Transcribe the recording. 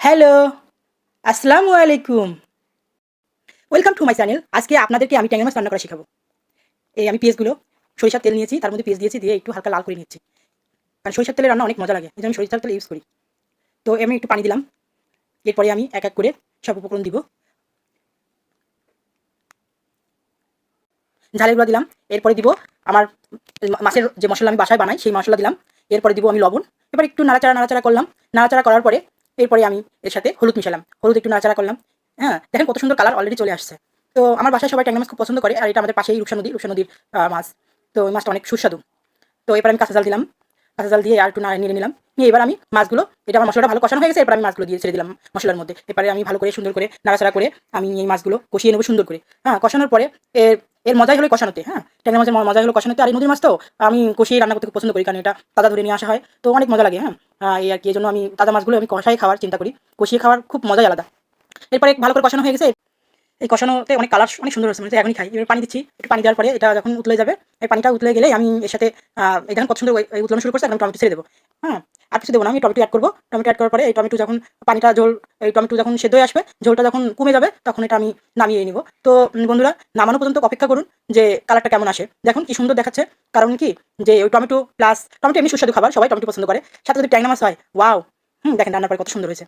Hello, আসসালামু আলাইকুম। Welcome to my channel. আজকে আপনাদেরকে আমি ট্যাংরা মাছ রান্না করা শেখাবো। এই আমি পেঁয়াজগুলো সরিষার তেল নিয়েছি, তার মধ্যে পেঁয়াজ দিয়েছি, দিয়ে একটু হালকা লাল করে নিচ্ছি। কারণ সরিষার তেলের রান্না অনেক মজা লাগে। এজন্য আমি সরিষার তেল ইউজ করি। তো আমি একটু পানি দিলাম। এরপরে আমি এক এক করে সব উপকরণ দিব। ঝালের গুঁড়া দিলাম। এরপরে দিব আমার মাছের যে মসলা আমি বাসায় বানাই সেই মসলা দিলাম। এরপরে দিব আমি লবণ। এবার একটু নাড়াচাড়া করলাম। নাড়াচাড়া করার পরে এরপরে আমি এর সাথে হলুদ মিশালাম। হলুদ একটু নাড়াচাড়া করলাম। হ্যাঁ, দেখেন কত সুন্দর কালার অলরেডি চলে আসছে। তো আমার বাসায় সবাই ট্যাংরা মাছ খুব পছন্দ করে, আর এটা আমাদের পাশেই রূপসা নদীর মাছ। তো ওই মাছটা অনেক সুস্বাদু। তো এবার আমি কাঁচা জাল দিলাম। কাঁচা জাল দিয়ে আর একটু নেড়ে নিলাম। নিয়ে এবার আমি মাছগুলো, এটা আমার মশলাটা ভালো কষানো হয়ে গেছে, এরপর আমি মাছগুলো দিয়ে ছেড়ে দিলাম মশলার মধ্যে। এবারে আমি ভালো করে সুন্দর করে নাড়াচাড়া করে আমি এই মাছগুলো কষিয়ে নেবো সুন্দর করে। হ্যাঁ, কষানোর পরে এর এর মজাই হলো কষানোতে। হ্যাঁ, ট্যাংরা মাছের মজাই হলো কষানোতে। আর এই নদীর মাছ তো আমি কষিয়ে রান্না করতে খুব পছন্দ করি, কারণ এটা তাজা ধরে নিয়ে আসা হয়, তো অনেক মজা লাগে। হ্যাঁ, এই আর কি, এই জন্য আমি তাজা মাছগুলো আমি কষাই খাওয়ার চিন্তা করি। কষিয়ে খাওয়ার খুব মজাই আলাদা। এরপরে ভালো করে কষানো হয়ে গেছে। এই কষানোতে অনেক কালার অনেক সুন্দর হচ্ছে, মানে এখনই খাই। এবার পানি দিচ্ছি। একটু পানি দেওয়ার পরে এটা যখন উতলে যাবে, এই পানিটা উতলে গেলে আমি এর সাথে এই দেখেন কত সুন্দর উতলানো শুরু করছে, এখন টমেটো ছেড়ে দেবো। হ্যাঁ, আর কিছু দেবো না, আমি টমেটো অ্যাড করবো। টমেটো অ্যাড করার পরে এই টমেটো যখন পানিটা এই টমেটো যখন সেদ্ধ হয়ে আসবে, ঝোলটা যখন কমে যাবে, তখন এটা আমি নামিয়ে নিব। তো বন্ধুরা, নামানো পর্যন্ত অপেক্ষা করুন যে কালারটা কেমন আসে। দেখুন কি সুন্দর দেখাচ্ছে। কারণ কি, যে ওই টমেটো প্লাস টমেটো এমনি সুস্বাদু খাবার, সবাই টমেটো পছন্দ করে, সাথে যদি ট্যাংরা মাছ হয়, ওয়াও। দেখেন রান্নার পরে কত সুন্দর হয়েছে।